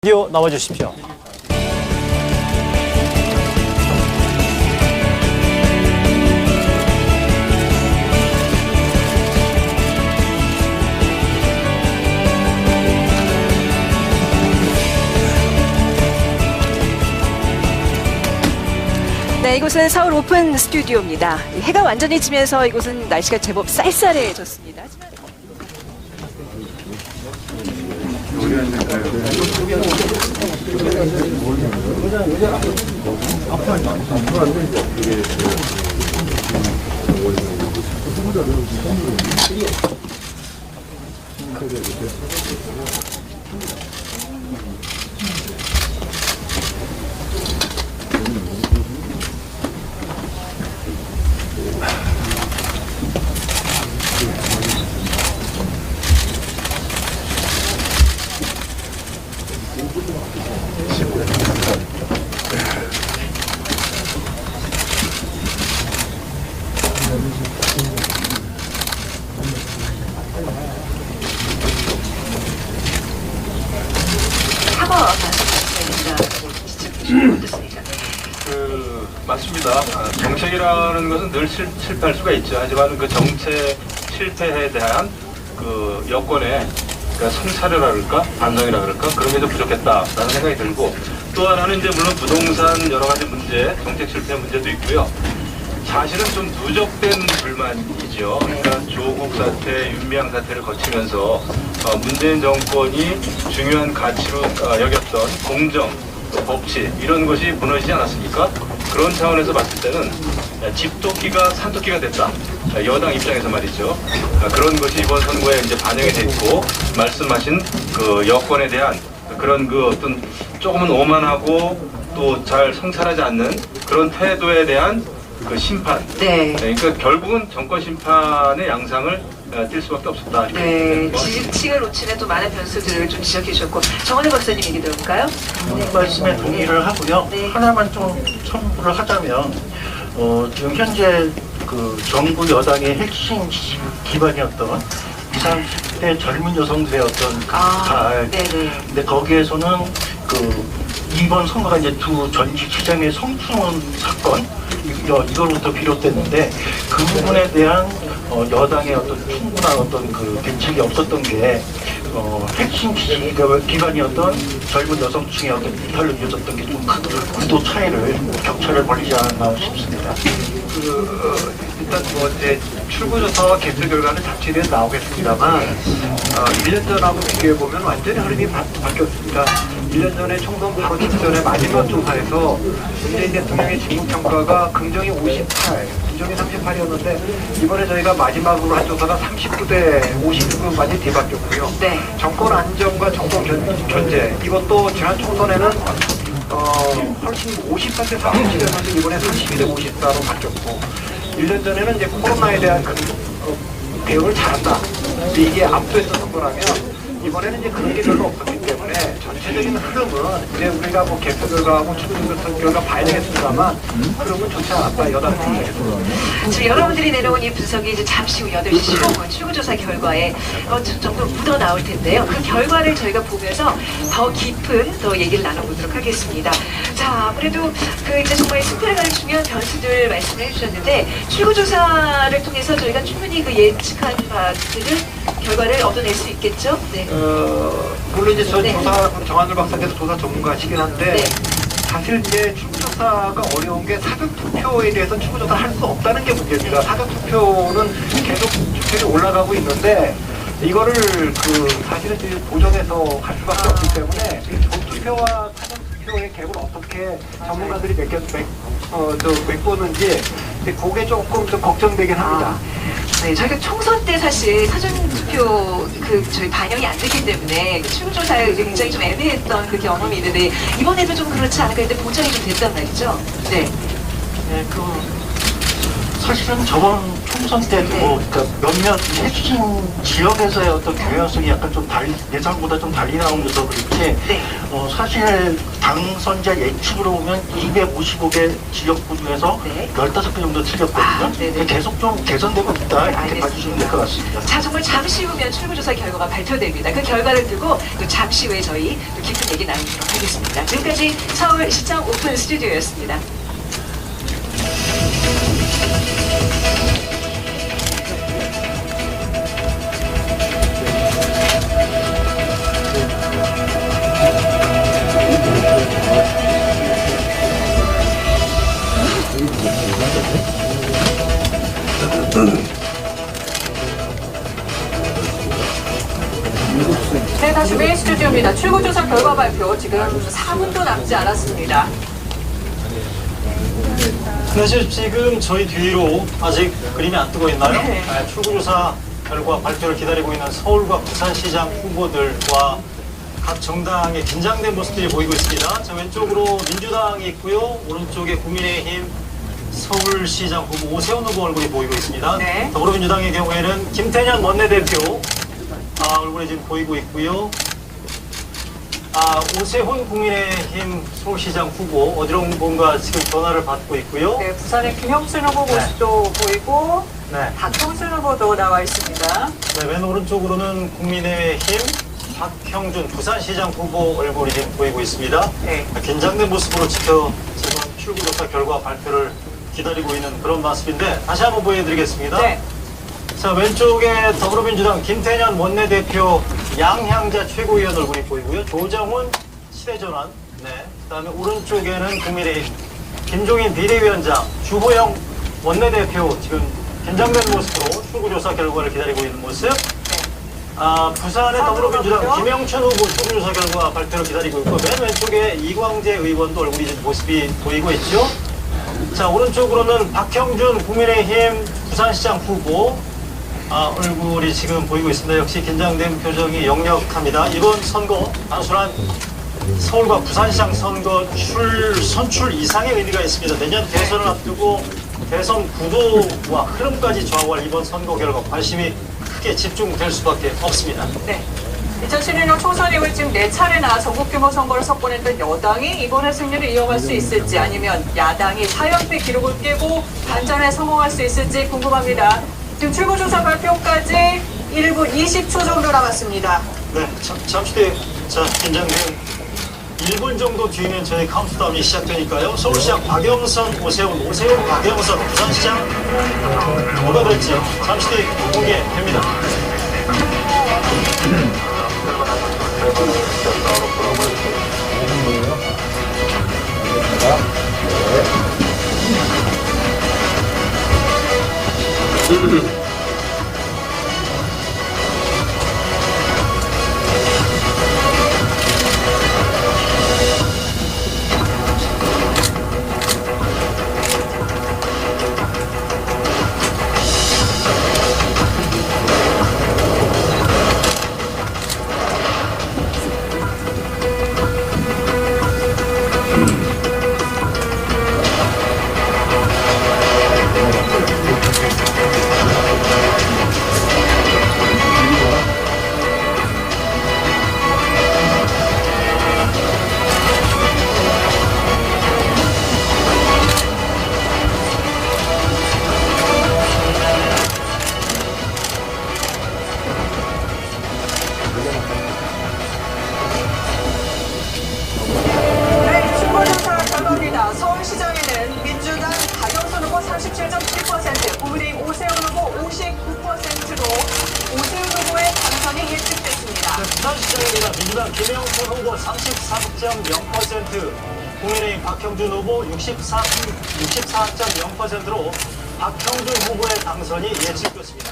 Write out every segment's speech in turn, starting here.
뛰어 나와 주십시오. 네, 이곳은 서울 오픈 스튜디오입니다. 해가 완전히 지면서 이곳은 날씨가 제법 쌀쌀해졌습니다. 맞습니다. 정책이라는 것은 늘 실패할 수가 있죠. 하지만 그 정책 실패에 대한 그 여권의 그러니까 성찰이라 그럴까, 반성이라 그럴까, 그런 게 좀 부족했다라는 생각이 들고, 또 하나는 이제 물론 부동산 여러 가지 문제, 정책 실패 문제도 있고요. 사실은 좀 누적된 불만이죠. 그러니까 조국 사태, 윤미향 사태를 거치면서 문재인 정권이 중요한 가치로 여겼던 공정, 법치 이런 것이 무너지지 않았습니까? 그런 차원에서 봤을 때는 집토끼가 산토끼가 됐다. 여당 입장에서 말이죠. 그런 것이 이번 선거에 이제 반영이 됐고, 말씀하신 그 여권에 대한 그런 그 어떤 조금은 오만하고 또 잘 성찰하지 않는 그런 태도에 대한 그 심판. 네. 그러니까 결국은 정권 심판의 양상을 띌 수밖에 없었다. 네, 지지층을 놓치는 또 많은 변수들을 좀 지적해 주셨고, 정원희 박사님 얘기 들어볼까요? 네. 말씀에 동의를 하고요. 네. 하나만 좀 첨부를 하자면, 지금 현재 그 정부 여당의 핵심 기반이었던 20, 30대 젊은 여성들의 어떤 네네. 근데 거기에서는 그 이번 선거가 이제 두 전시시장의 성추문 사건 이걸부터 비롯됐는데, 그 부분에 대한 여당의 어떤 충분한 어떤 그 대책이 없었던 게 핵심 기반이었던 젊은 여성층의 어떤 이탈로 이어졌던 게 좀 큰 구도 차이를 격차를 벌이지 않았나 싶습니다. 일단 뭐 이제 출구조사와 개표 결과는 잡지에 나오겠습니다만 1년 전하고 비교해 보면 완전히 흐름이 바뀌었습니다. 1년 전에 총선 바로 직전에 마지막 조사에서 문재인 대통령의 직무평가가 긍정이 58, 부정이 38이었는데, 이번에 저희가 마지막으로 한 조사가 39대 59까지 뒤바뀌었고요. 네. 정권 안정과 정권 견제, 이것도 지난 총선에는 훨씬 54대 47이었는데 이번에 32대 54로 바뀌었고, 1년 전에는 이제 코로나에 대한 대응을 잘한다, 이게 압도했었던 거라면, 이번에는 이제 그런 게 별로 없었기 때문에 전체적인 흐름은 이제 우리가 뭐 개표 결과하고 출구조사 결과 봐야 되겠습니다만, 흐름은 좋지 않았다, 여당 측에서. 지금 여러분들이 내려온 이 분석이 이제 잠시 후 8시 15분 출구조사 결과에 정도 묻어 나올 텐데요. 그 결과를 저희가 보면서 더 깊은 더 얘기를 나눠보도록 하겠습니다. 자, 아무래도 그 이제 정말 승패를 가는 중요한 변수들 말씀을 해주셨는데, 출구조사를 통해서 저희가 충분히 그 예측한 바들을 결과를 얻어낼 수 있겠죠? 네. 물론 이제 저 네. 조사 정한울 박사께서 조사 전문가시긴 한데, 네. 사실 이제 출구조사가 어려운 게 사전투표에 대해서 출구조사를 할 수 없다는 게 문제입니다. 사전투표는 계속 투표율이 올라가고 있는데, 이거를 그 사실은 이제 보정해서 갈 수밖에 없기 때문에 본투표와 사전투표의 갭을 어떻게 전문가들이 메꾸는지 그게 조금 좀 걱정되긴 합니다. 네, 저희가 총선 때 사실 사전투표 저희 반영이 안 됐기 때문에 출구조사에 굉장히 좀 애매했던 그 경험이 있는데, 이번에도 좀 그렇지 않을까 했는데 보장이 좀 됐단 말이죠. 네. 네, 그 사실은 저번 총선 때도 그러니까 몇몇 핵심 지역에서의 어떤 경향성이 약간 좀 예상보다 좀 달리 나오면서 그렇지 사실 당선자 예측으로 보면 255개 지역구 중에서 15개 정도 틀렸거든요. 계속 좀 개선되고 있다 이렇게 봐주시면 될 것 같습니다. 자, 정말 잠시 후면 출구조사 결과가 발표됩니다. 그 결과를 두고 또 잠시 후에 저희 또 깊은 얘기 나누도록 하겠습니다. 지금까지 서울시청 오픈 스튜디오였습니다. 네, 다시 메인 스튜디오입니다. 출구조사 결과 발표 지금 4분도 남지 않았습니다. 네, 지금 저희 뒤로 아직 그림이 안 뜨고 있나요? 네. 출구조사 결과 발표를 기다리고 있는 서울과 부산시장 후보들과 각 정당의 긴장된 모습들이 보이고 있습니다. 자, 왼쪽으로 민주당이 있고요. 오른쪽에 국민의힘 서울시장 후보 오세훈 후보 얼굴이 보이고 있습니다. 네. 더불어민주당의 경우에는 김태년 원내대표 얼굴이 지금 보이고 있고요. 오세훈 국민의힘 서울시장 후보 어디로 뭔가 지금 전화를 받고 있고요. 네, 부산의 김영춘 후보 모습도 보이고 네. 박형준 후보도 나와 있습니다. 네, 맨 오른쪽으로는 국민의힘 박형준 부산시장 후보 얼굴이 지금 보이고 있습니다. 네. 긴장된 모습으로 지금 출구조사 결과 발표를 기다리고 있는 그런 모습인데 다시 한번 보여드리겠습니다. 네. 자, 왼쪽에 더불어민주당 김태년 원내대표 양향자 최고위원 얼굴이 보이고요. 조정훈 시대전환. 네. 그다음에 오른쪽에는 국민의힘 김종인 비대위원장 주호영 원내대표 지금 긴장된 모습으로 출구조사 결과를 기다리고 있는 모습. 부산의 더불어민주당 김영춘 후보 출구조사 결과 발표를 기다리고 있고 맨 왼쪽에 이광재 의원도 얼굴이 지금 모습이 보이고 있죠. 자, 오른쪽으로는 박형준 국민의힘 부산시장 후보 얼굴이 지금 보이고 있습니다. 역시 긴장된 표정이 역력합니다. 이번 선거 단순한 서울과 부산시장 선거 선출 이상의 의미가 있습니다. 내년 대선을 앞두고 대선 구도와 흐름까지 좌우할 이번 선거 결과 관심이 크게 집중될 수밖에 없습니다. 네. 2016년 총선 이후 지금 4차례나 전국 규모 선거를 석권했던 여당이 이번에 승리를 이어갈 수 있을지 아니면 야당이 4연패 기록을 깨고 반전에 성공할 수 있을지 궁금합니다. 지금 출구조사 발표까지 1분 20초 정도 남았습니다. 네, 잠시 뒤에 긴장된 1분 정도 뒤면 저희 카운트다운이 시작되니까요. 서울시장 박영선, 오세훈, 박영선, 부산시장 뭐가 될지 잠시 뒤에 공개됩니다. 네, 출구조사 결과입니다. 서울시장에는 민주당 박영선 후보 37.7%, 국민의힘 오세훈 후보 59%로 오세훈 후보의 당선이 예측됐습니다. 부산시장입니다. 민주당 김영춘 후보 34.0%, 국민의힘 박형준 후보 64.0%로 박형준 후보의 당선이 예측됐습니다.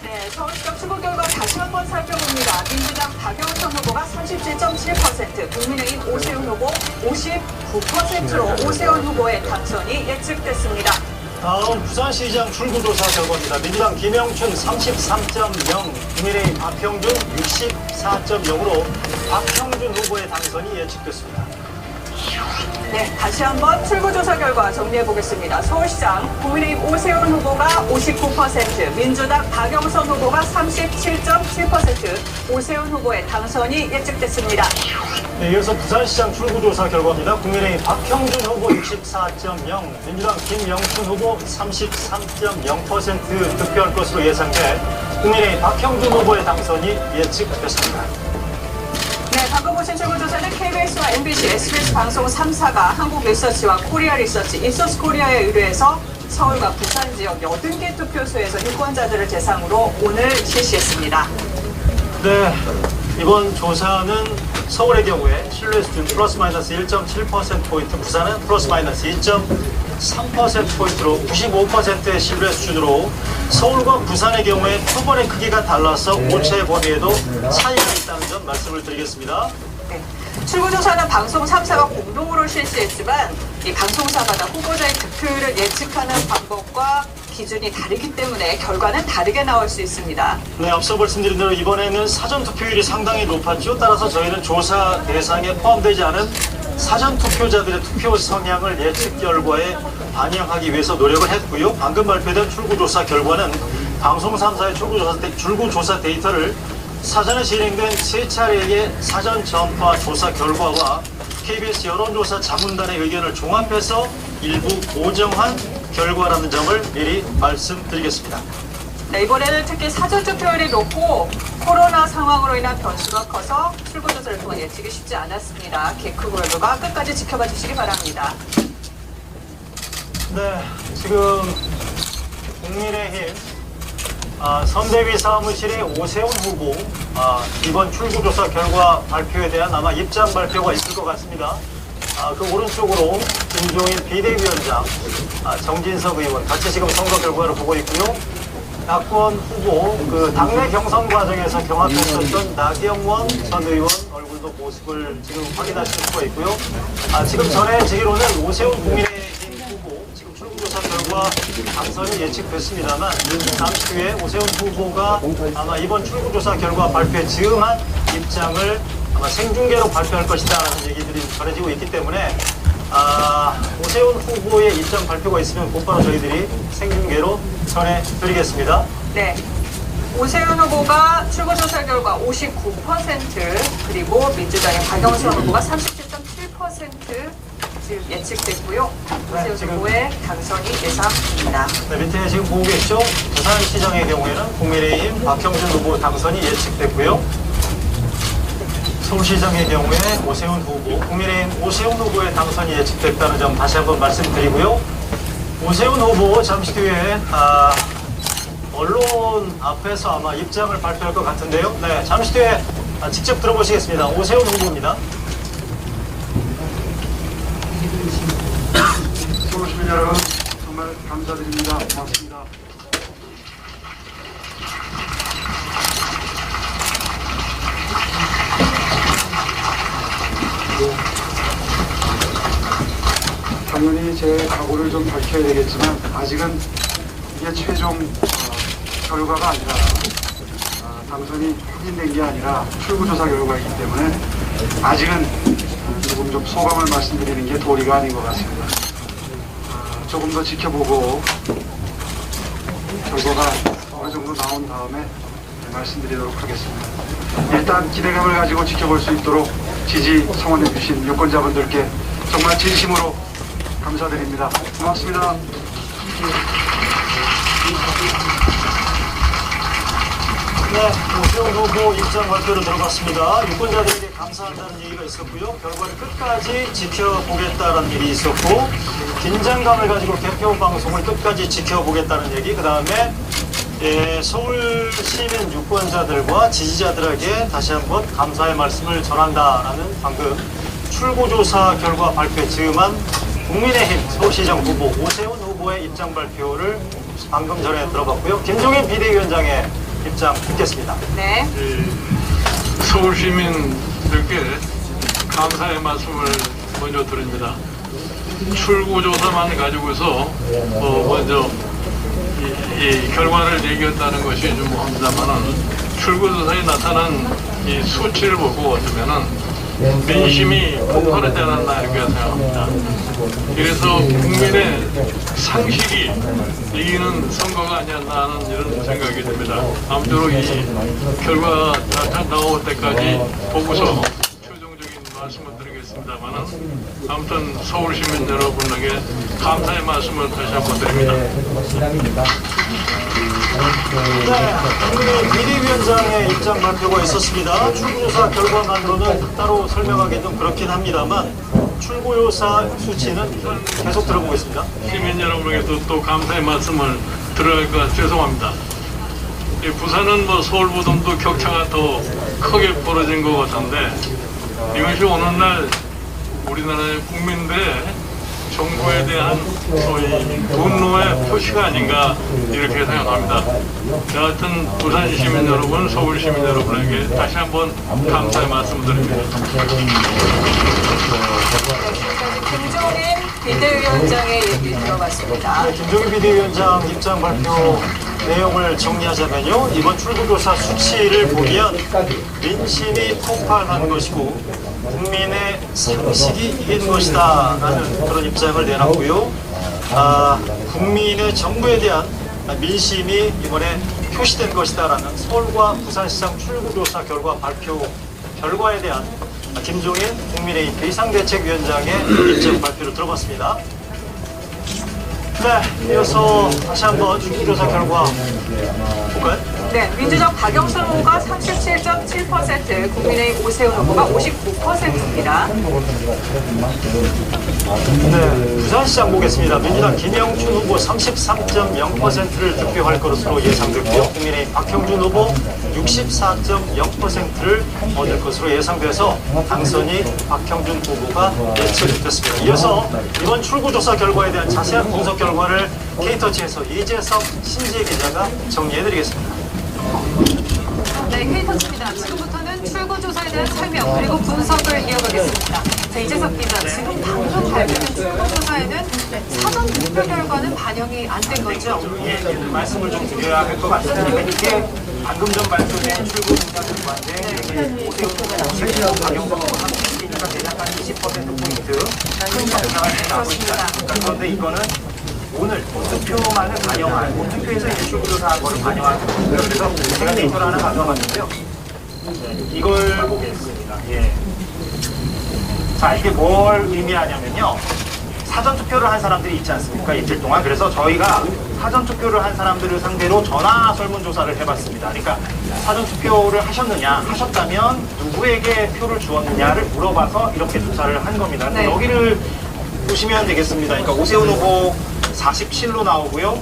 네, 서울시장 출구 결과 다시 한번 살펴봅니다. 민주당 박영선 후보가 37.7%, 국민의힘 오세훈 후보 59%로 오세훈 후보의 당선이 예측됐습니다. 다음 부산시장 출구조사 결과입니다. 민주당 김영춘 33.0, 국민의힘 박형준 64.0으로 박형준 후보의 당선이 예측됐습니다. 네, 다시 한번 출구조사 결과 정리해 보겠습니다. 서울시장 국민의힘 오세훈 후보가 59%, 민주당 박영선 후보가 37.7%, 오세훈 후보의 당선이 예측됐습니다. 네, 이어서 부산시장 출구조사 결과입니다. 국민의힘 박형준 후보 64.0, 민주당 김영춘 후보 33.0% 득표할 것으로 예상돼 국민의힘 박형준 후보의 당선이 예측됐습니다. 네, 방금 보신 출구조사는 KBS와 MBC, SBS 방송 3사가 한국리서치와 코리아리서치, 입소스코리아에 의뢰해서 서울과 부산 지역 80개 투표소에서 유권자들을 대상으로 오늘 실시했습니다. 네, 이번 조사는 서울의 경우에 신뢰 수준 플러스 마이너스 1.7%포인트, 부산은 플러스 마이너스 2.3%포인트로 95%의 신뢰 수준으로 서울과 부산의 경우에 표본의 크기가 달라서 오차의 범위에도 차이가 있다는 점 말씀을 드리겠습니다. 네, 출구조사는 방송 3사가 공동으로 실시했지만 이 방송사마다 후보자의 득표율을 예측하는 방법과 기준이 다르기 때문에 결과는 다르게 나올 수 있습니다. 네, 앞서 말씀드린 대로 이번에는 사전 투표율이 상당히 높았죠. 따라서 저희는 조사 대상에 포함되지 않은 사전 투표자들의 투표 성향을 예측 결과에 반영하기 위해서 노력을 했고요. 방금 발표된 출구조사 결과는 방송 3사의 출구조사 데이터를 사전에 진행된 3차례의 사전 전파 조사 결과와 KBS 여론조사 자문단의 의견을 종합해서 일부 보정한 결과라는 점을 미리 말씀드리겠습니다. 네, 이번에는 특히 사전투표율이 높고 코로나 상황으로 인한 변수가 커서 출구조사를 통한 예측이 쉽지 않았습니다. 그 결과 끝까지 지켜봐 주시기 바랍니다. 네, 지금 국민의힘 선대위 사무실의 오세훈 후보 이번 출구조사 결과 발표에 대한 아마 입장 발표가 있을 것 같습니다. 그 오른쪽으로 김종인 비대위원장, 정진석 의원 같이 지금 선거 결과를 보고 있고요. 야권 후보 그 당내 경선 과정에서 경합했었던 나경원 전 의원 얼굴도 모습을 지금 확인하실 수가 있고요. 지금 전해지기로는 오세훈 국민의힘 후보 지금 출구조사 결과 당선이 예측됐습니다만 잠시 후에 오세훈 후보가 아마 이번 출구조사 결과 발표에 즈음한 입장을 아마 생중계로 발표할 것이다라는 얘기들이 전해지고 있기 때문에 오세훈 후보의 입장 발표가 있으면 곧바로 저희들이 생중계로 전해드리겠습니다. 네, 오세훈 후보가 출구조사 결과 59%, 그리고 민주당의 박영선 후보가 37.7% 지금 예측됐고요. 오세훈 지금 후보의 당선이 예상됩니다. 네, 밑에 지금 보고 계시죠? 부산시장의 경우에는 국민의힘 박형준 후보 당선이 예측됐고요. 서울시장의 경우에 오세훈 후보, 국민의힘 오세훈 후보의 당선이 예측됐다는 점 다시 한번 말씀드리고요. 오세훈 후보 잠시 뒤에 언론 앞에서 아마 입장을 발표할 것 같은데요. 네, 잠시 뒤에 직접 들어보시겠습니다. 오세훈 후보입니다. 서울 시민 여러분, 정말 감사드립니다. 고맙습니다. 당연히 제 각오를 좀 밝혀야 되겠지만 아직은 이게 최종 결과가 아니라 당선이 확인된 게 아니라 출구조사 결과이기 때문에 아직은 조금 좀 소감을 말씀드리는 게 도리가 아닌 것 같습니다. 조금 더 지켜보고 결과가 어느 정도 나온 다음에 말씀드리도록 하겠습니다. 일단 기대감을 가지고 지켜볼 수 있도록 지지 성원해 주신 유권자분들께 정말 진심으로 감사드립니다. 고맙습니다. 네, 오세훈 후보 입장 발표로 들어갔습니다. 유권자들에게 감사한다는 얘기가 있었고요. 결과를 끝까지 지켜보겠다는 얘기 있었고, 긴장감을 가지고 개표 방송을 끝까지 지켜보겠다는 얘기, 그 다음에 서울 시민 유권자들과 지지자들에게 다시 한번 감사의 말씀을 전한다라는 방금 출구조사 결과 발표에 즈음한 국민의힘 서울시장 후보 오세훈 후보의 입장 발표를 방금 전에 들어봤고요. 김종인 비대위원장의 입장 듣겠습니다. 네. 서울 시민들께 감사의 말씀을 먼저 드립니다. 출구조사만 가지고서 먼저 이 결과를 얘기한다는 것이 좀 합니다만은 출구조사에 나타난 이 수치를 보고 어쩌면은 민심이 폭발하지 않았나 이렇게 생각합니다. 그래서 국민의 상식이 이기는 선거가 아니었나 하는 이런 생각이 듭니다. 아무쪼록 이 결과 다 나올 때까지 보고서 최종적인 말씀을 드리겠습니다만은 아무튼 서울 시민 여러분에게 감사의 말씀을 다시 한번 드립니다. 국민의 비대위원장의 입장 발표가 있었습니다. 출구조사 결과만으로는 따로 설명하기 좀 그렇긴 합니다만 출구조사 수치는 계속 들어보겠습니다. 시민 여러분에게도 또 감사의 말씀을 드려야 할 것 같아 죄송합니다. 이 부산은 뭐 서울보다도 격차가 더 크게 벌어진 것 같은데 이것이 오늘날 우리나라의 국민들의 정부에 대한 소위 분노의 표시가 아닌가 이렇게 생각합니다. 여하튼 부산 시민 여러분, 서울 시민 여러분에게 다시 한번 감사의 말씀드립니다. 김종인 비대위원장의 얘기 들어봤습니다. 김종인 비대위원장 입장 발표 내용을 정리하자면요. 이번 출구조사 수치를 보면 민심이 폭발한 것이고 국민의 상식이 이긴 것이다 라는 그런 입장을 내놨고요. 국민의 정부에 대한 민심이 이번에 표시된 것이다 라는 서울과 부산시장 출구조사 결과에 대한 김종인 국민의힘 비상대책위원장의 입장 발표를 들어봤습니다. 네, 이어서 다시 한번 출구조사 결과 볼까요? 네, 민주적 박영선 후보가 37.7%, 국민의힘 오세훈 후보가 59%입니다. 네, 부산시장 보겠습니다. 민주당 김영춘 후보 33.0%를 득표할 것으로 예상됐고요. 국민의힘 박형준 후보 64.0%를 얻을 것으로 예상돼서 당선이 박형준 후보가 예측됐습니다. 이어서 이번 출구조사 결과에 대한 자세한 분석 결과를 K터치에서 이재석 신재 기자가 정리해드리겠습니다. 네, K터치입니다. 지금부터는 출구조사에 대한 설명 그리고 분석을 이어가겠습니다. 자, 이재석 기자, 지금 방금 발표된 출구조사에는 사전 투표 결과는 반영이 안 된 거죠? 예, 말씀을 좀 드려야 할 것 같습니다. 이게 방금 전 발표된 출구조사 결과인데 오세훈 박영선 후보 함께니까 대략 한 20%포인트 큰 격차가 나고 있다. 그런데 이거는 오늘 본투표만을 반영한 본투표에서 이제 출구조사한 거를 반영한 거고요. 그래서 제가 데이터를 하나 가져왔는데요. 이걸 보겠습니다. 예. 자, 이게 뭘 의미하냐면요. 사전투표를 한 사람들이 있지 않습니까? 이틀 동안. 그래서 저희가 사전투표를 한 사람들을 상대로 전화 설문조사를 해봤습니다. 그러니까 사전투표를 하셨느냐, 하셨다면 누구에게 표를 주었느냐를 물어봐서 이렇게 조사를 한 겁니다. 네. 여기를 보시면 되겠습니다. 그러니까 오세훈 후보 47로 나오고요.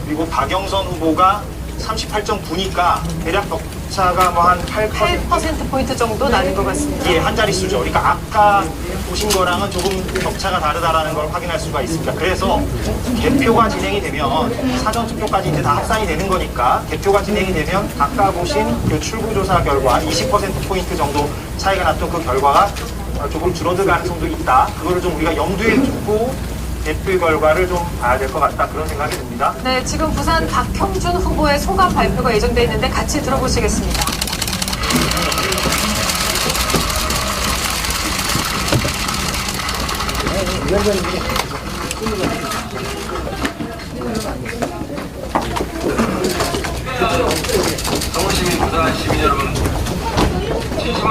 그리고 박영선 후보가 38.9니까 대략 격차가 뭐 한 8%포인트 정도 나는 것 같습니다. 예, 한 자릿수죠. 그러니까 아까 보신 거랑은 조금 격차가 다르다라는 걸 확인할 수가 있습니다. 그래서 개표가 진행이 되면 사전 투표까지 이제 다 합산이 되는 거니까 개표가 진행이 되면 아까 보신 그 출구조사 결과 20%포인트 정도 차이가 났던 그 결과가 조금 줄어들 가능성도 있다. 그거를 좀 우리가 염두에 두고 대표 결과를 좀 봐야 될 것 같다. 그런 생각이 듭니다. 네, 지금 부산 박형준 후보의 소감 발표가 예정돼 있는데 같이 들어보시겠습니다. 서울시민, 부산 시민 여러분, 진심으로